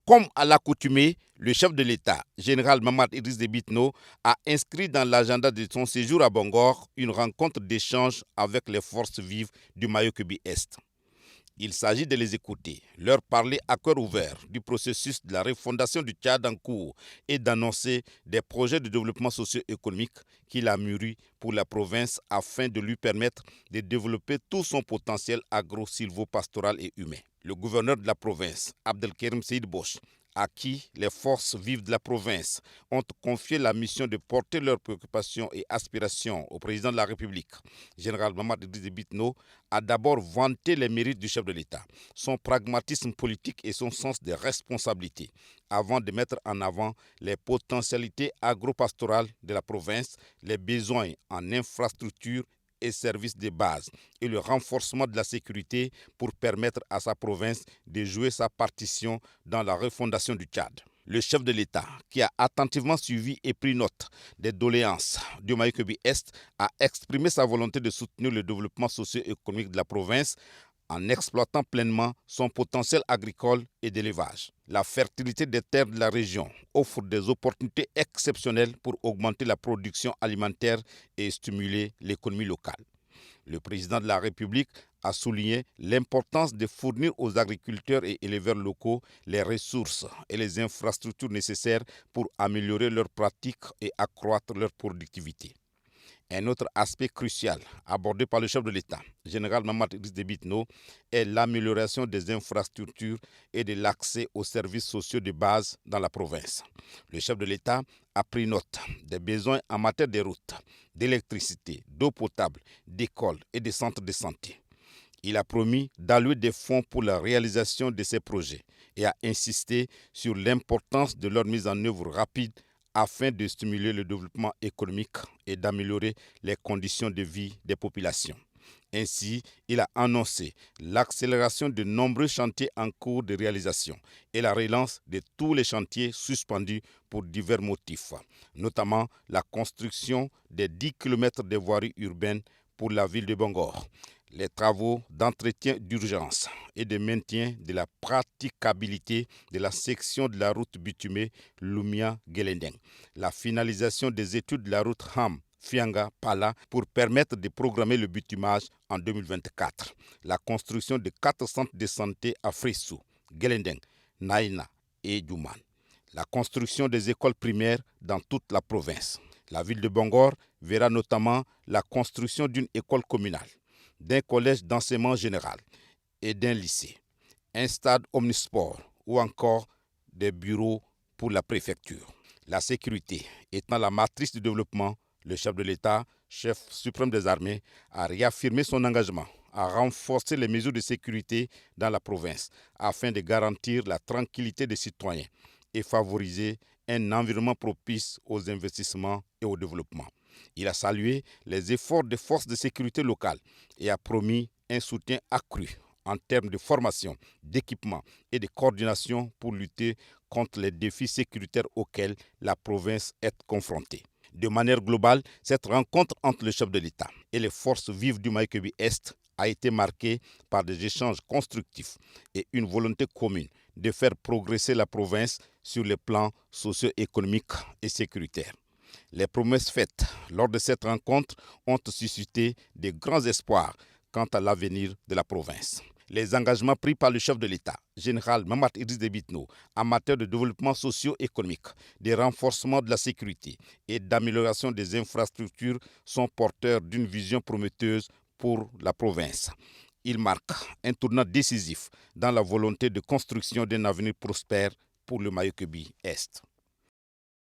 Comme à l'accoutumée, le chef de l'État, général Mamad Idriss Déby Itno, a inscrit dans l'agenda de son séjour à Bangor une rencontre d'échange avec les forces vives du Mayo-Kébi-Est. Il s'agit de les écouter, leur parler à cœur ouvert du processus de la refondation du Tchad en cours et d'annoncer des projets de développement socio-économique qu'il a mûris pour la province afin de lui permettre de développer tout son potentiel agro-silvopastoral et humain. Le gouverneur de la province, Abdelkerim Seyd Bosch, à qui les forces vives de la province ont confié la mission de porter leurs préoccupations et aspirations au président de la République, général Mamad Idriss Déby Itno, a d'abord vanté les mérites du chef de l'État, son pragmatisme politique et son sens des responsabilités, avant de mettre en avant les potentialités agro-pastorales de la province, les besoins en infrastructures et services de base et le renforcement de la sécurité pour permettre à sa province de jouer sa partition dans la refondation du Tchad. Le chef de l'État, qui a attentivement suivi et pris note des doléances du Mayo-Kébi-Est, a exprimé sa volonté de soutenir le développement socio-économique de la province en exploitant pleinement son potentiel agricole et d'élevage. La fertilité des terres de la région offre des opportunités exceptionnelles pour augmenter la production alimentaire et stimuler l'économie locale. Le président de la République a souligné l'importance de fournir aux agriculteurs et éleveurs locaux les ressources et les infrastructures nécessaires pour améliorer leurs pratiques et accroître leur productivité. Un autre aspect crucial abordé par le chef de l'État, général Mamad Idriss Déby Itno, est l'amélioration des infrastructures et de l'accès aux services sociaux de base dans la province. Le chef de l'État a pris note des besoins en matière de routes, d'électricité, d'eau potable, d'écoles et de centres de santé. Il a promis d'allouer des fonds pour la réalisation de ces projets et a insisté sur l'importance de leur mise en œuvre rapide afin de stimuler le développement économique et d'améliorer les conditions de vie des populations. Ainsi, il a annoncé l'accélération de nombreux chantiers en cours de réalisation et la relance de tous les chantiers suspendus pour divers motifs, notamment la construction des 10 km de voiries urbaines pour la ville de Bangor, les travaux d'entretien d'urgence et de maintien de la praticabilité de la section de la route bitumée Lumia-Gelendeng, la finalisation des études de la route Ham Fianga-Pala pour permettre de programmer le bitumage en 2024, la construction de 4 centres de santé à Frissou, Gelendeng, Naïna et Djouman, la construction des écoles primaires dans toute la province. La ville de Bangor verra notamment la construction d'une école communale, d'un collège d'enseignement général et d'un lycée, un stade omnisport ou encore des bureaux pour la préfecture. La sécurité étant la matrice du développement, le chef de l'État, chef suprême des armées, a réaffirmé son engagement à renforcer les mesures de sécurité dans la province afin de garantir la tranquillité des citoyens et favoriser un environnement propice aux investissements et au développement. Il a salué les efforts des forces de sécurité locales et a promis un soutien accru en termes de formation, d'équipement et de coordination pour lutter contre les défis sécuritaires auxquels la province est confrontée. De manière globale, cette rencontre entre le chef de l'État et les forces vives du Mayo-Kébi-Est a été marquée par des échanges constructifs et une volonté commune de faire progresser la province sur les plans socio-économiques et sécuritaires. Les promesses faites lors de cette rencontre ont suscité de grands espoirs quant à l'avenir de la province. Les engagements pris par le chef de l'État, général Mamad Idriss Déby Itno, en matière de développement socio-économique, de renforcement de la sécurité et d'amélioration des infrastructures sont porteurs d'une vision prometteuse pour la province. Ils marquent un tournant décisif dans la volonté de construction d'un avenir prospère pour le Mayo-Kébi-Est.